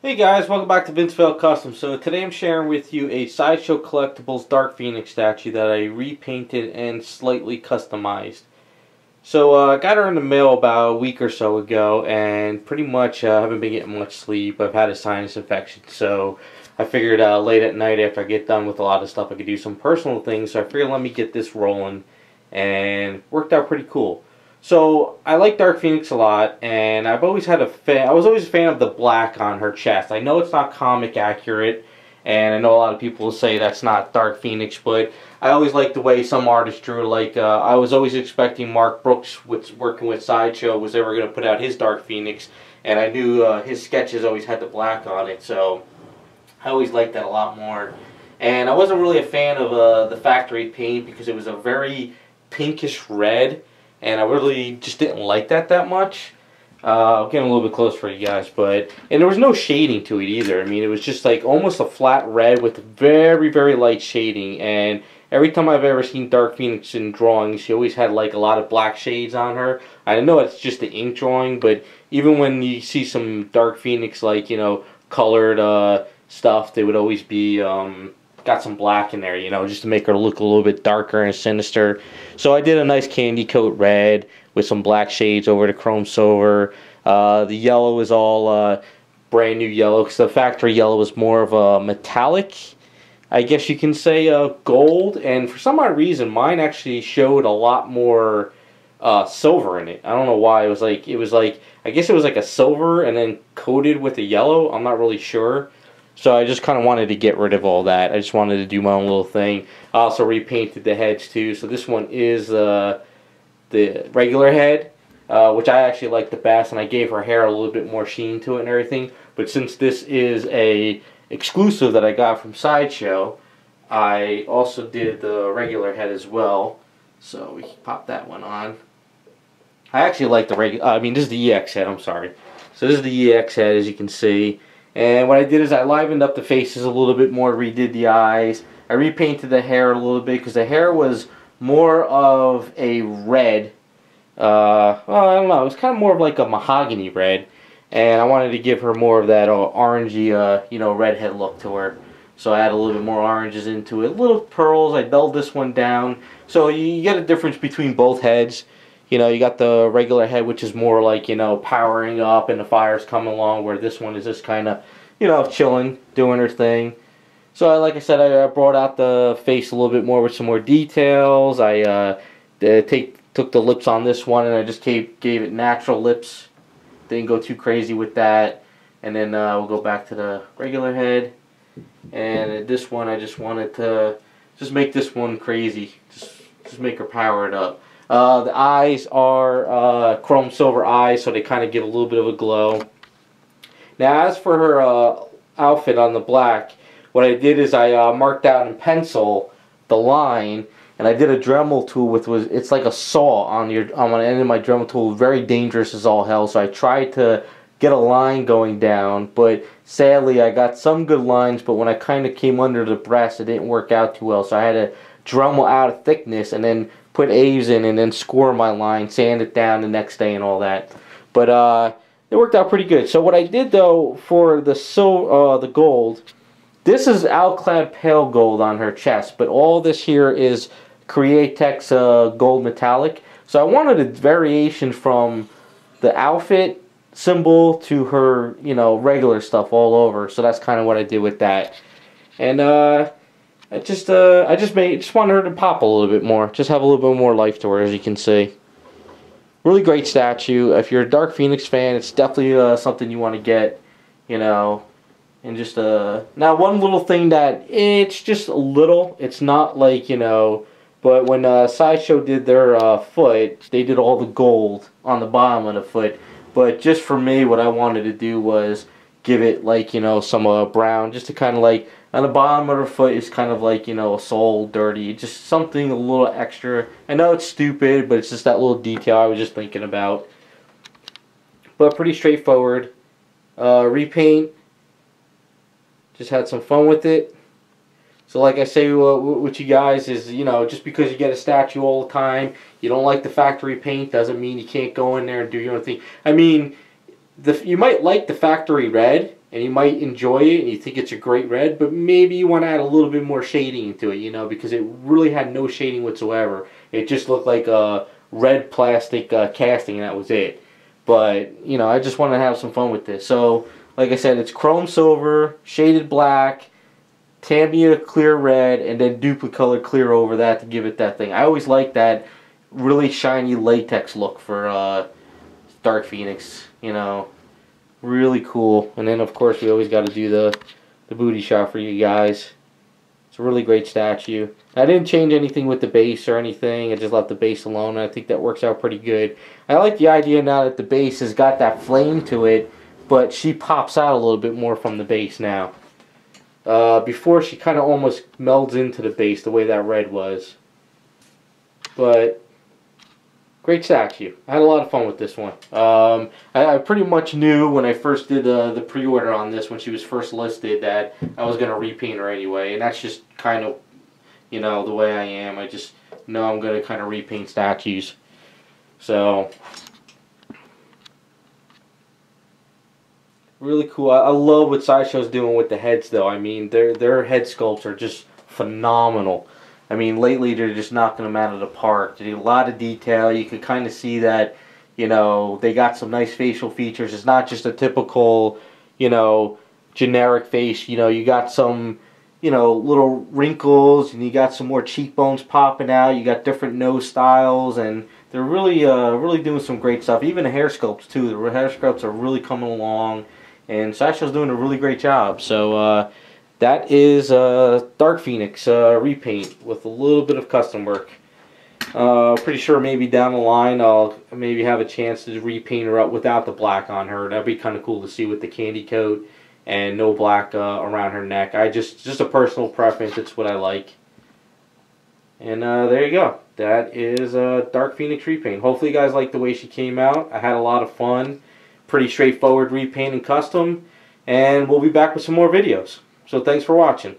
Hey guys, welcome back to Vince-VellCUSTOMS. So today I'm sharing with you a Sideshow Collectibles Dark Phoenix statue that I repainted and slightly customized. So I got her in the mail about a week or so ago, and pretty much haven't been getting much sleep. I've had a sinus infection, so I figured late at night after I get done with a lot of stuff I could do some personal things. So I figured let me get this rolling, and worked out pretty cool. So I like Dark Phoenix a lot, and I've always had a fan. I was always a fan of the black on her chest. I know it's not comic accurate, and I know a lot of people will say that's not Dark Phoenix, but I always liked the way some artists drew. Like I was always expecting Mark Brooks, working with Sideshow, was ever going to put out his Dark Phoenix, and I knew his sketches always had the black on it, so I always liked that a lot more. And I wasn't really a fan of the factory paint because it was a very pinkish red, and I really just didn't like that much. I'm getting a little bit close for you guys, and there was no shading to it either. I mean, it was just like almost a flat red with very light shading. And every time I've ever seen Dark Phoenix in drawings, she always had like a lot of black shades on her. I know it's just the ink drawing, but even when you see some Dark Phoenix, like, you know, colored stuff, they would always be got some black in there, you know, just to make her look a little bit darker and sinister. So I did a nice candy coat red with some black shades over the chrome silver. The yellow is all brand new yellow, because the factory yellow was more of a metallic, I guess you can say, gold. And for some odd reason, mine actually showed a lot more silver in it. I don't know why. It was like I guess it was like a silver and then coated with a yellow. I'm not really sure. So I just kind of wanted to get rid of all that. I just wanted to do my own little thing. I also repainted the heads too. So this one is the regular head, which I actually like the best, and I gave her hair a little bit more sheen to it and everything. But since this is a exclusive that I got from Sideshow, I also did the regular head as well. So we can pop that one on. I actually like the regular. I mean, this is the EX head. I'm sorry. So this is the EX head, as you can see. And what I did is I livened up the faces a little bit more, redid the eyes. I repainted the hair a little bit because the hair was more of a red. Well, I don't know. It was kind of more of like a mahogany red. And I wanted to give her more of that orangey, you know, redhead look to her. So I added a little bit more oranges into it. Little pearls. I dulled this one down. So you get a difference between both heads. You know, you got the regular head, which is more like, you know, powering up and the fire's coming along, where this one is just kind of, you know, chilling, doing her thing. So, like I said, I brought out the face a little bit more with some more details. I took the lips on this one, and I just gave it natural lips. Didn't go too crazy with that. And then we'll go back to the regular head. And this one, I just wanted to just make this one crazy. Just make her power it up. The eyes are chrome silver eyes, so they kind of give a little bit of a glow. Now, as for her outfit on the black, what I did is I marked out in pencil the line, and I did a Dremel tool it's like a saw on the end of my Dremel tool, very dangerous as all hell. So I tried to get a line going down, but sadly I got some good lines, but when I kind of came under the breast, it didn't work out too well. So I had to Dremel out of thickness and then put A's in and then score my line, sand it down the next day and all that. But it worked out pretty good. So what I did though for the gold, this is Alclad pale gold on her chest, but all this here is Createx gold metallic. So I wanted a variation from the outfit symbol to her, you know, regular stuff all over. So that's kind of what I did with that. And I just wanted her to pop a little bit more, just have a little bit more life to her, as you can see. Really great statue. If you're a Dark Phoenix fan, it's definitely something you want to get, you know. And just now one little thing that it's just a little. It's not like, you know, but when Sideshow did their foot, they did all the gold on the bottom of the foot. But just for me, what I wanted to do was give it, like, you know, some brown, just to kind of like, on the bottom of her foot is kind of like, you know, a sole dirty, just something a little extra. I know it's stupid, but it's just that little detail I was just thinking about. But pretty straightforward. Repaint. Just had some fun with it. So like I say with you guys is, you know, just because you get a statue all the time, you don't like the factory paint, doesn't mean you can't go in there and do your own thing. I mean, you might like the factory red, and you might enjoy it and you think it's a great red, but maybe you want to add a little bit more shading into it, you know, because it really had no shading whatsoever. It just looked like a red plastic casting, and that was it. But, you know, I just want to have some fun with this. So, like I said, it's chrome silver, shaded black, Tamiya clear red, and then Duplicolor clear over that to give it that thing. I always like that really shiny latex look for Dark Phoenix, you know. Really cool. And then, of course, we always got to do the booty shot for you guys. It's a really great statue. I didn't change anything with the base or anything. I just left the base alone, and I think that works out pretty good. I like the idea now that the base has got that flame to it, but she pops out a little bit more from the base now. Before, she kind of almost melds into the base the way that red was. But great statue. I had a lot of fun with this one. I pretty much knew when I first did the pre-order on this, when she was first listed, that I was going to repaint her anyway. And that's just kind of, you know, the way I am. I just know I'm going to kind of repaint statues. So, really cool. I love what Sideshow's doing with the heads, though. I mean, their head sculpts are just phenomenal. I mean, lately they're just knocking them out of the park. They do a lot of detail. You could kind of see that, you know, they got some nice facial features. It's not just a typical, you know, generic face. You know, you got some, you know, little wrinkles, and you got some more cheekbones popping out. You got different nose styles, and they're really, really doing some great stuff. Even the hair sculpts too. The hair sculpts are really coming along, and Sideshow's doing a really great job. So, that is Dark Phoenix repaint with a little bit of custom work. Pretty sure maybe down the line I'll maybe have a chance to repaint her up without the black on her. That'd be kind of cool to see with the candy coat and no black around her neck. Just a personal preference. It's what I like. And there you go. That is Dark Phoenix repaint. Hopefully you guys like the way she came out. I had a lot of fun. Pretty straightforward repaint and custom. And we'll be back with some more videos. So thanks for watching.